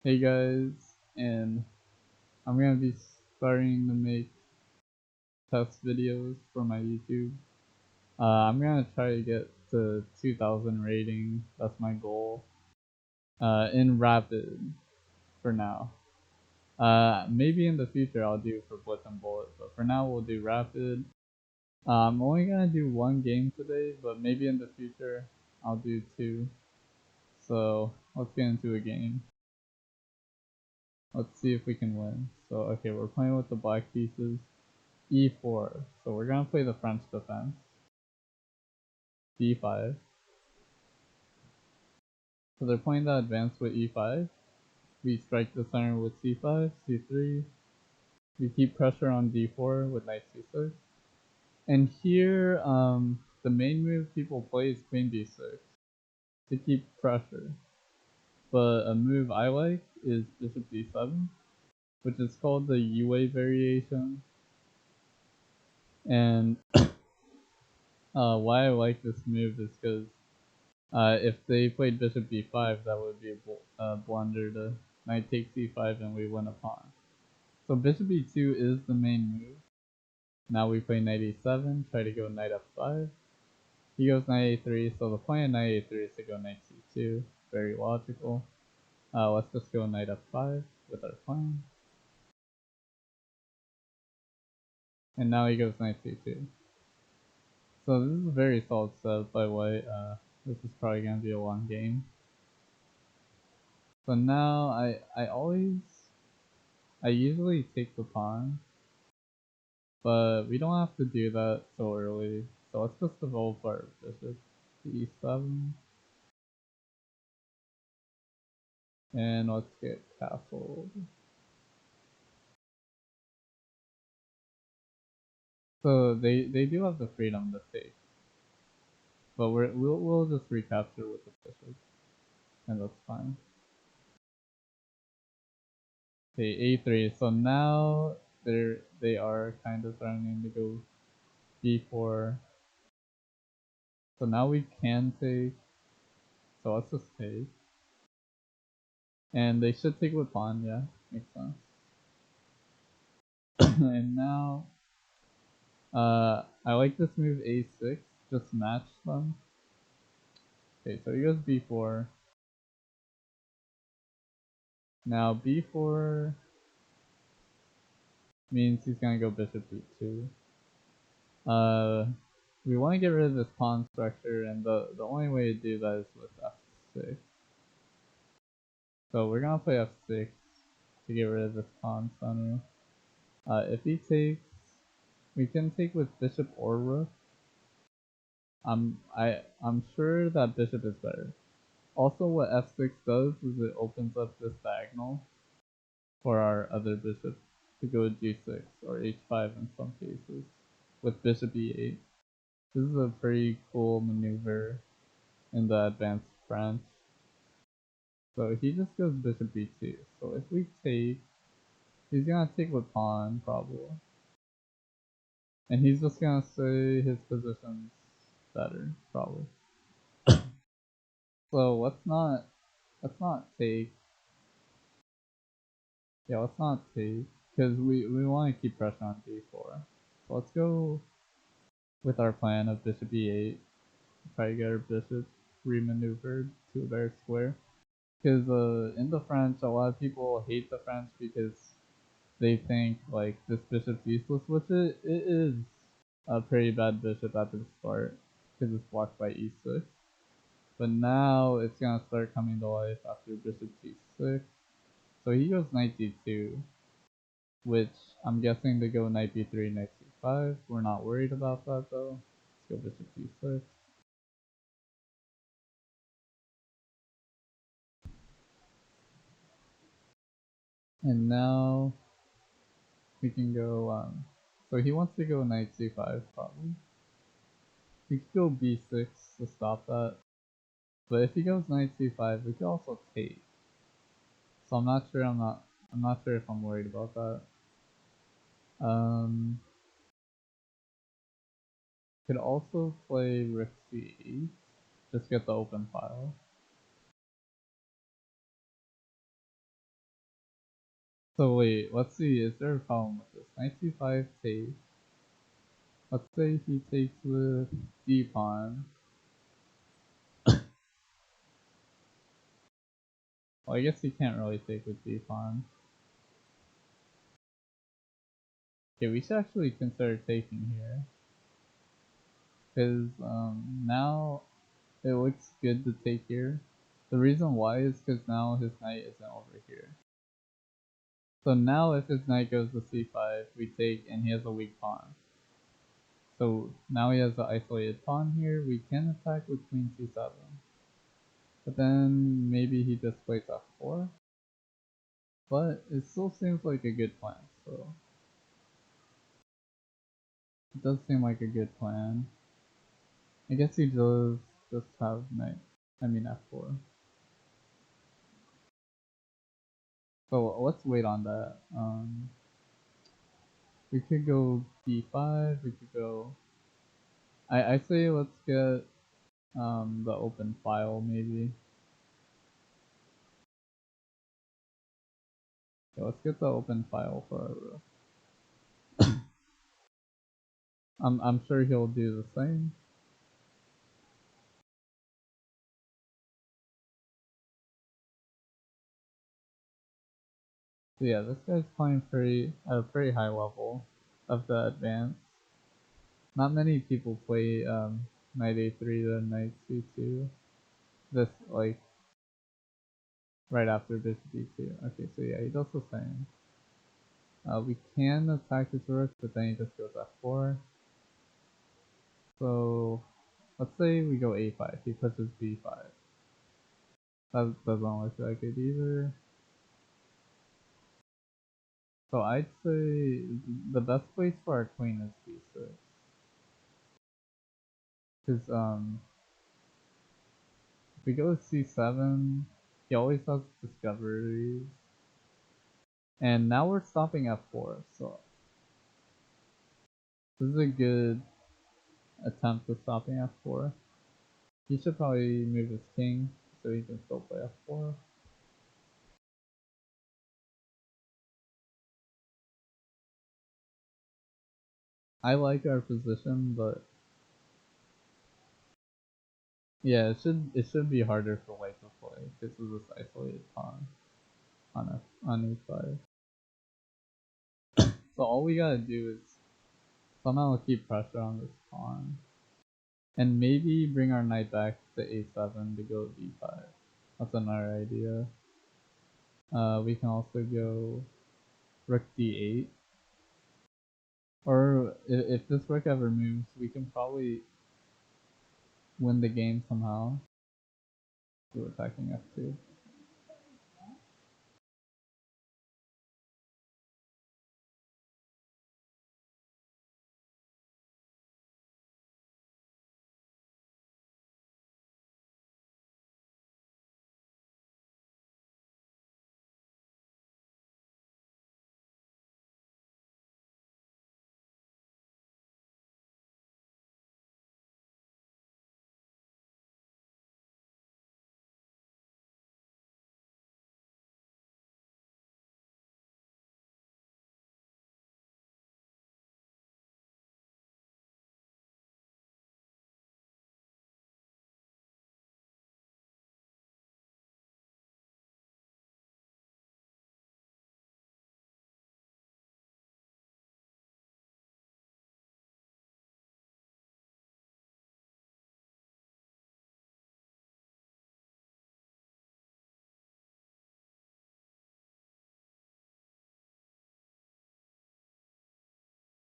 Hey guys, and I'm gonna be starting to make test videos for my YouTube. I'm gonna try to get to 2,000 rating. That's my goal. In Rapid for now. Maybe in the future I'll do for Blitz and Bullet, but for now we'll do Rapid. I'm only gonna do one game today, but maybe in the future I'll do two. So let's get into a game. Let's see if we can win. So okay, we're playing with the black pieces. E4. So we're gonna play the French defense. D5. So they're playing the advance with E5. We strike the center with C5, C3. We keep pressure on D4 with knight C6. And here, the main move people play is Queen B6 to keep pressure. But a move I like is Bishop D7, which is called the Yue variation. And why I like this move is because if they played Bishop B5, that would be a blunder to knight takes C5 and we win a pawn. So Bishop B2 is the main move. Now we play knight E7, try to go knight F5. He goes knight A3, so the plan of knight A3 is to go knight C2. Very logical. Let's just go knight F5 with our plan. And now he goes knight C2. So this is a very solid setup by white. This is probably going to be a long game. So now I usually take the pawn, but we don't have to do that so early. So let's just develop our bishop to e7, and let's get castled. So they do have the freedom to take, but we'll just recapture with the bishop, and that's fine. Okay, a3. So now they are kind of threatening to go b4. So now we can take. So let's just take. And they should take with pawn, yeah, makes sense. And now, I like this move a6, just match them. Okay, so he goes b4. Now b4 means he's gonna go bishop b2. We want to get rid of this pawn structure, and the only way to do that is with f6. So we're gonna play f6 to get rid of this pawn center. If he takes, we can take with bishop or rook. I'm sure that bishop is better. Also, what f6 does is it opens up this diagonal for our other bishop to go g6 or h5 in some cases with bishop e8. This is a pretty cool maneuver in the advanced French. So he just goes bishop b2. So if we take, he's gonna take with pawn probably, and he's just gonna say his position's better probably. So let's not take. Yeah, let's not take, because we want to keep pressure on d4. So let's go with our plan of bishop e8. Try to get our bishop remaneuvered to a better square. Because in the French, a lot of people hate the French because they think like this bishop's useless, which it is a pretty bad bishop at the start because it's blocked by e6. But now it's gonna start coming to life after bishop g6. So he goes knight d2, which I'm guessing to go knight b3, knight c5. We're not worried about that though. Let's go bishop g6. And now we can go, so he wants to go knight c5 probably. We could go b6 to stop that. But if he goes knight c5, we could also take. So I'm not sure if I'm worried about that. Could also play rook c8, just get the open file. So wait, let's see, is there a problem with this? Knight c5 takes. Let's say he takes with d pawn. Well, I guess he can't really take with d pawn. Okay, we should actually consider taking here. Because now it looks good to take here. The reason why is because now his knight isn't over here. So now if his knight goes to c5, we take and he has a weak pawn. So now he has an isolated pawn here, we can attack with queen c7. But then maybe he just plays f4. But it still seems like a good plan, so it does seem like a good plan. I guess he does just have knight, f4. So let's wait on that. We could go b5, we could go... I say let's get the open file maybe. Okay, let's get the open file for our rook. I'm sure he'll do the same. So yeah, this guy's playing at a pretty high level of the advance. Not many people play knight a3 to knight c2. This like right after bishop e2. Okay, so yeah, he does the same. We can attack his rook, but then he just goes f4. So let's say we go a5. He pushes b5. That doesn't look that good either. So I'd say the best place for our queen is b6. Because if we go c7, he always has discoveries. And now we're stopping f4, so this is a good attempt to stopping f4. He should probably move his king so he can still play f4. I like our position, but yeah, it should be harder for white to play because of this isolated pawn on e5. So all we gotta do is somehow keep pressure on this pawn, and maybe bring our knight back to a7 to go d5. That's another idea. We can also go rook d8. Or if this rook ever moves, we can probably win the game somehow. We're attacking f2.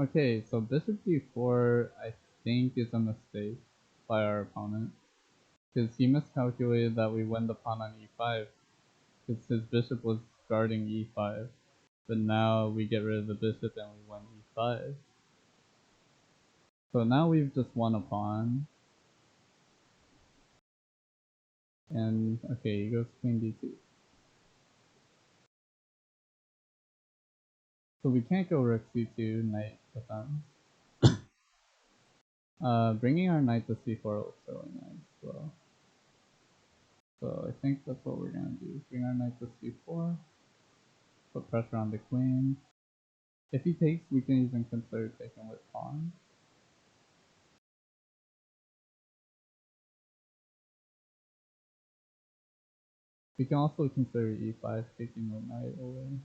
Okay, so bishop d4 I think is a mistake by our opponent. Because he miscalculated that we win the pawn on e5. Because his bishop was guarding e5. But now we get rid of the bishop and we win e5. So now we've just won a pawn. And okay, he goes queen d2. So we can't go rook c2, knight defense. Bringing our knight to c4 looks really nice, so I think that's what we're gonna do. Bring our knight to c4. put pressure on the queen. If he takes, we can even consider taking with pawn. We can also consider e5, taking the knight away.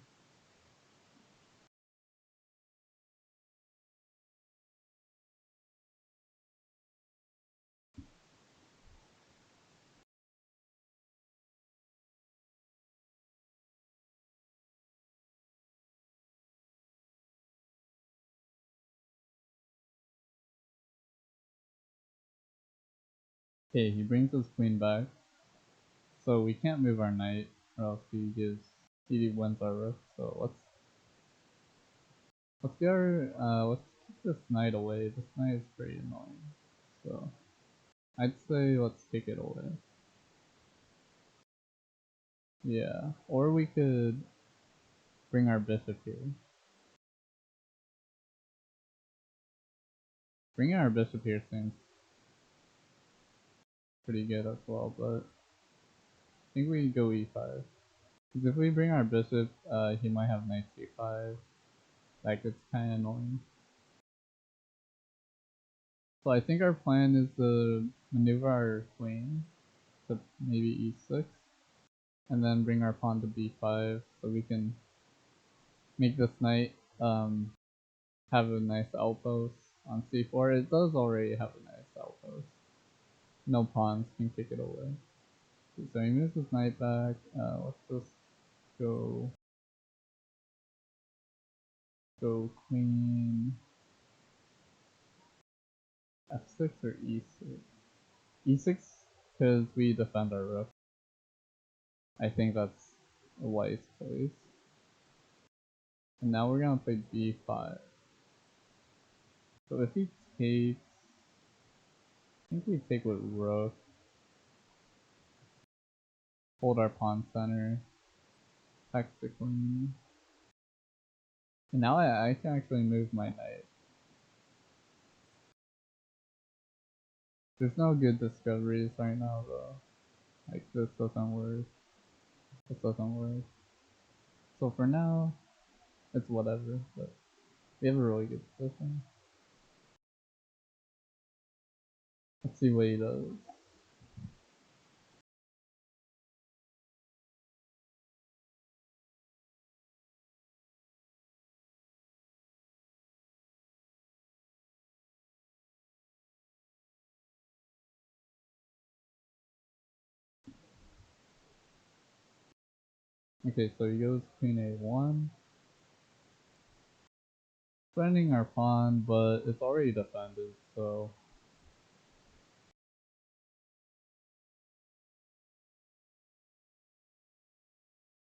Okay, he brings his queen back. So we can't move our knight, or else he wins our rook. So let's get our let's keep this knight away. This knight is pretty annoying. So I'd say let's take it away. Yeah, or we could bring our bishop here. Bringing our bishop here seems pretty good as well, but I think we go e5. Because if we bring our bishop, he might have knight c5. That gets kind of annoying. So I think our plan is to maneuver our queen to maybe e6, and then bring our pawn to b5 so we can make this knight have a nice outpost on c4. It does already have a nice outpost. No pawns can kick it away. So he moves his knight back. Let's just go queen f6 or e6. E6 because we defend our rook. I think that's a wise choice. And now we're gonna play b5. So if he takes, I think we take with rook, hold our pawn center, attack the queen. And now I can actually move my knight. There's no good discoveries right now though. Like this doesn't work. This doesn't work. So for now, it's whatever. But we have a really good position. Let's see what he does. Okay, so he goes queen a1. Defending our pawn, but it's already defended, so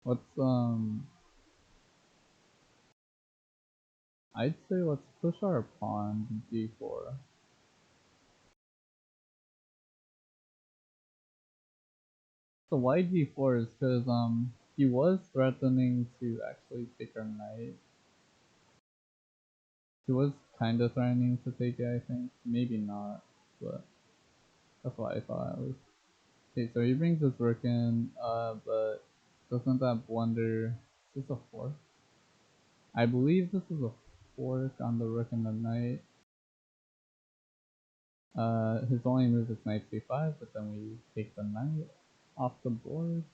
let's I'd say let's push our pawn to d4. So why d4 is because he was threatening to actually take our knight. He was kind of threatening to take it, I think. Maybe not, but that's what I thought at least. Okay, so he brings his rook in, but doesn't that blunder? Is this a fork? I believe this is a fork on the rook and the knight. His only move is knight c5, but then we take the knight off the board.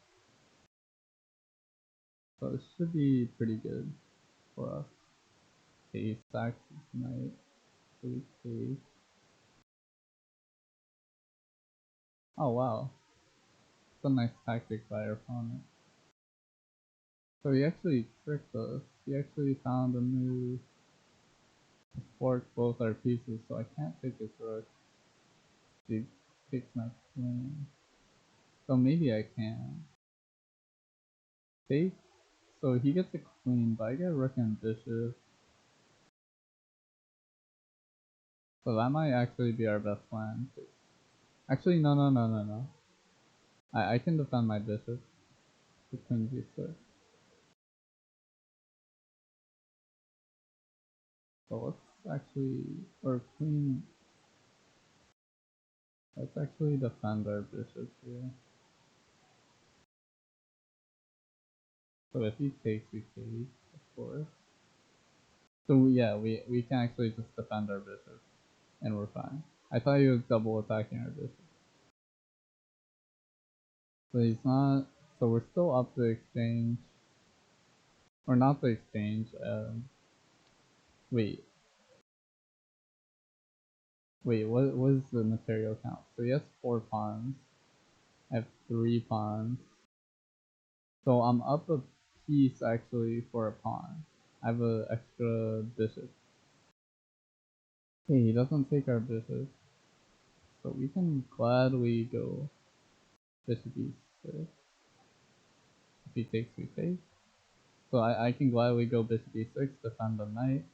So it should be pretty good for us. Okay, he stacks his knight, so we take. Oh wow, it's a nice tactic by our opponent. So he actually tricked us. He actually found a move to fork both our pieces, so I can't take his rook. He takes my queen. So maybe I can. Take. So he gets a queen, but I get rook and bishop. So that might actually be our best plan. Actually, no. I can defend my bishop. The queen g6. So let's actually, or queen, let's actually defend our bishop here. So if he takes, we take, of course. So yeah, we can actually just defend our bishop, and we're fine. I thought he was double attacking our bishop. So he's not. So we're still up the exchange, or not the exchange. Wait, What was the material count? So he has 4 pawns. I have 3 pawns. So I'm up a piece actually for a pawn. I have an extra bishop. Hey, he doesn't take our bishop. So we can gladly go bishop e6. If he takes, we take. So I can gladly go bishop e6, defend the knight.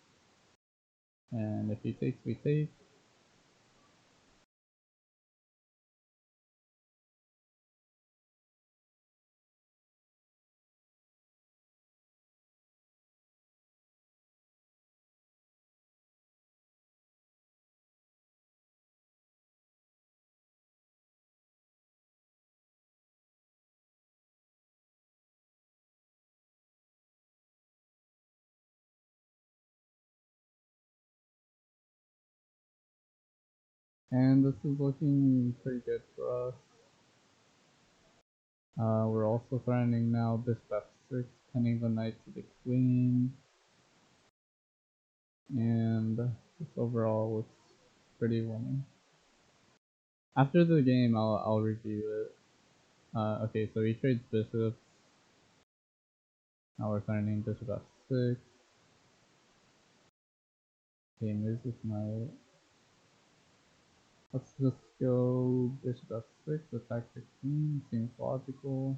And if he takes, we take. And this is looking pretty good for us. We're also threatening now bishop f6, pinning the knight to the queen. And this overall looks pretty winning. After the game, I'll review it. Okay, so he trades bishops. Now we're threatening bishop f6. Okay, moves his knight. Let's just go bishop f6, attack the queen. Seems logical.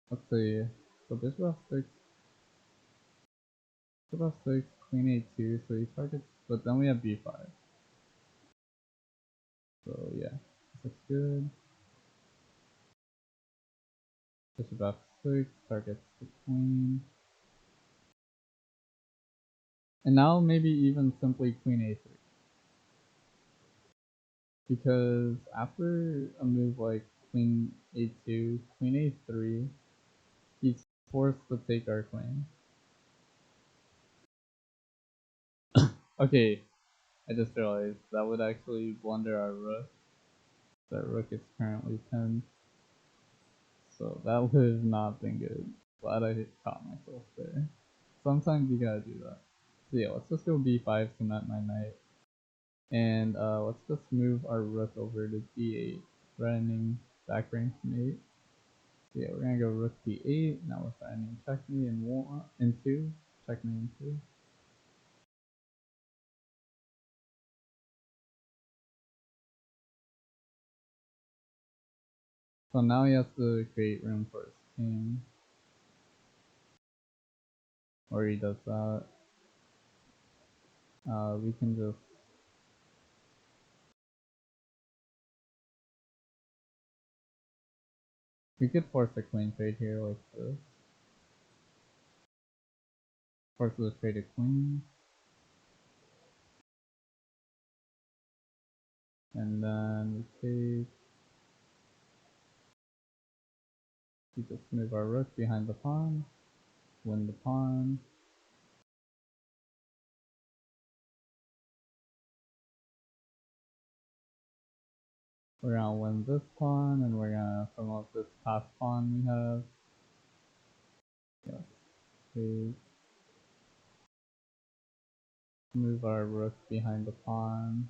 Let's see. So bishop f6, bishop f6, queen a2. So he targets, but then we have b5. So yeah, this looks good. Bishop f6 targets the queen. And now maybe even simply queen a3. Because after a move like queen a2, queen a3, he's forced to take our queen. Okay, I just realized that would actually blunder our rook. That rook is currently pinned. So that would have not been good. Glad I caught myself there. Sometimes you gotta do that. So yeah, let's just go b5, cement my knight. And let's just move our rook over to d8, threatening back rank mate. So yeah, we're gonna go rook d8. Now we're threatening checkmate in 1 and 2. Checkmate in 2. So now he has to create room for his king. Or he does that. We can just we could force a queen trade here like this. Force the trade a queen. And then we take, we just move our rook behind the pawn, win the pawn. We're gonna win this pawn, and we're gonna promote this pass pawn we have. Yeah, we move our rook behind the pawn.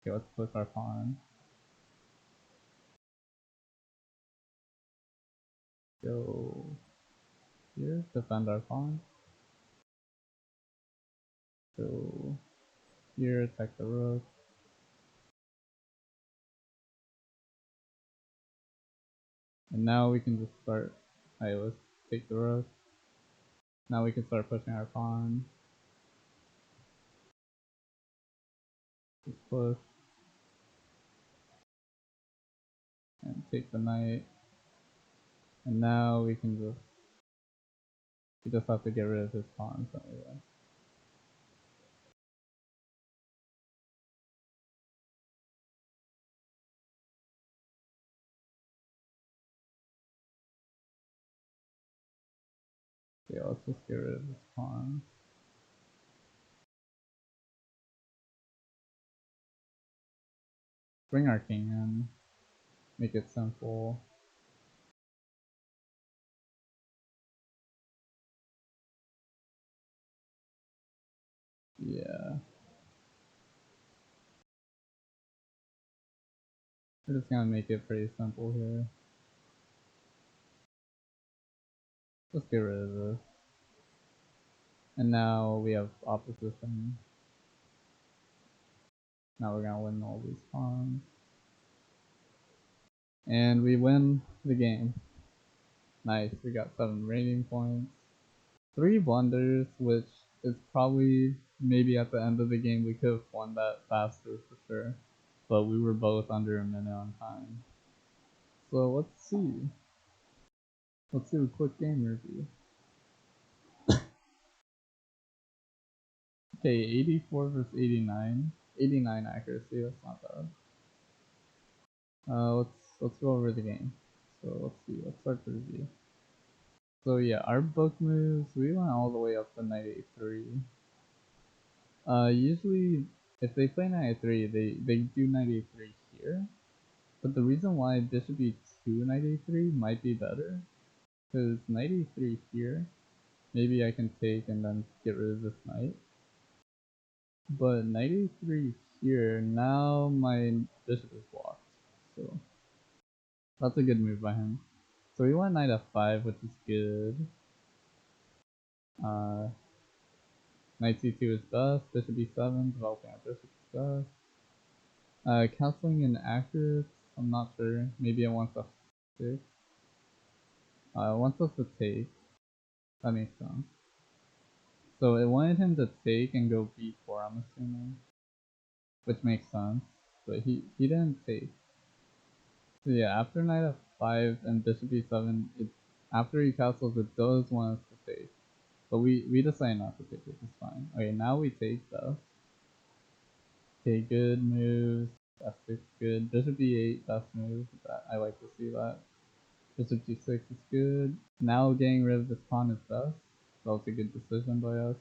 Okay, let's push our pawn. Go here, defend our pawn. Go here, attack the rook. And now we can just start. Alright, let's take the rook. Now we can start pushing our pawn. Just push. And take the knight. And now we can just, we just have to get rid of his pawns anyway. Yeah, let's just get rid of this pawn. Bring our king in. Make it simple. Yeah. We're just gonna make it pretty simple here. Let's get rid of this. And now we have opposition. Now we're gonna win all these pawns. And we win the game. Nice, we got 7 rating points. 3 blunders, which is probably maybe at the end of the game we could have won that faster for sure. But we were both under a minute on time. So let's see. Let's do a quick game review. Okay, 84 versus 89. 89 accuracy, that's not bad. Let's go over the game. So let's see, let's start the review. So yeah, our book moves, we went all the way up to knight a3. Usually if they play knight a3, they do knight a3 here. But the reason why bishop e2 knight a3 might be better, because knight a3 here, maybe I can take and then get rid of this knight. But knight a3 here, now my bishop is blocked. So that's a good move by him. So we went knight f5, which is good. Knight c2 is best, bishop e7, developing our bishop is best. Castling inaccurate, I'm not sure. Maybe it wants us to take. It wants us to take. That makes sense. So it wanted him to take and go b4, I'm assuming. Which makes sense. But he didn't take. So yeah, after knight f5 and bishop e7, after he castles, it does want us to take. But we decided not to take, which is fine. Okay, now we take best. Okay, good moves. F6 good. Bishop e8, best move. I like to see that. Bishop g6 is good. Now getting rid of this pawn is best. That was a good decision by us.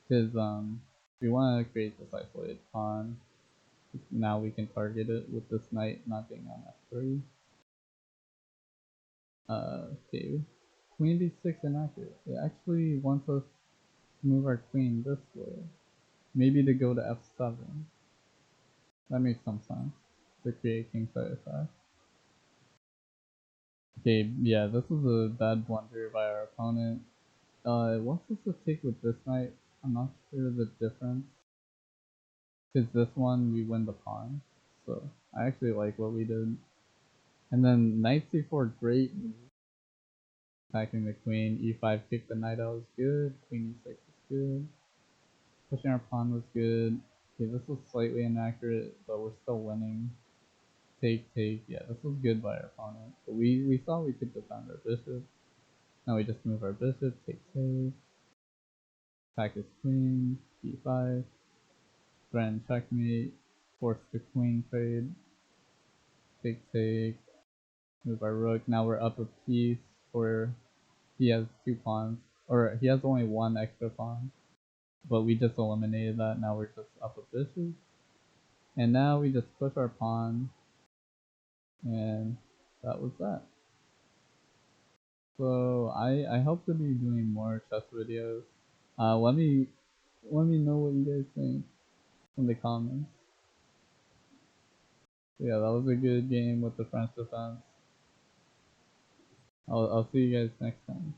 Because we want to create this isolated pawn. Now we can target it with this knight not being on f3. Okay. Queen d6 inaccurate. It actually wants us to move our queen this way. Maybe to go to f7. That makes some sense. To create kingside attack. Okay, yeah, this is a bad blunder by our opponent. It wants us to take with this knight. I'm not sure the difference. Because this one, we win the pawn. So, I actually like what we did. And then knight c4, great move. Attacking the queen, e5, kick the knight out was good. Queen e6 is good. Pushing our pawn was good. Okay, this was slightly inaccurate, but we're still winning. Take. Yeah, this was good by our opponent. But we thought we could defend our bishop. Now we just move our bishop, take. Attack his queen, b5. Threaten checkmate. Force the queen trade. Take. Move our rook. Now we're up a piece, or he has 2 pawns. Or he has only 1 extra pawn. But we just eliminated that. Now we're just up a bishop. And now we just push our pawn. And that was that. So I hope to be doing more chess videos. Let me know what you guys think in the comments. Yeah, that was a good game with the French defense. I'll see you guys next time.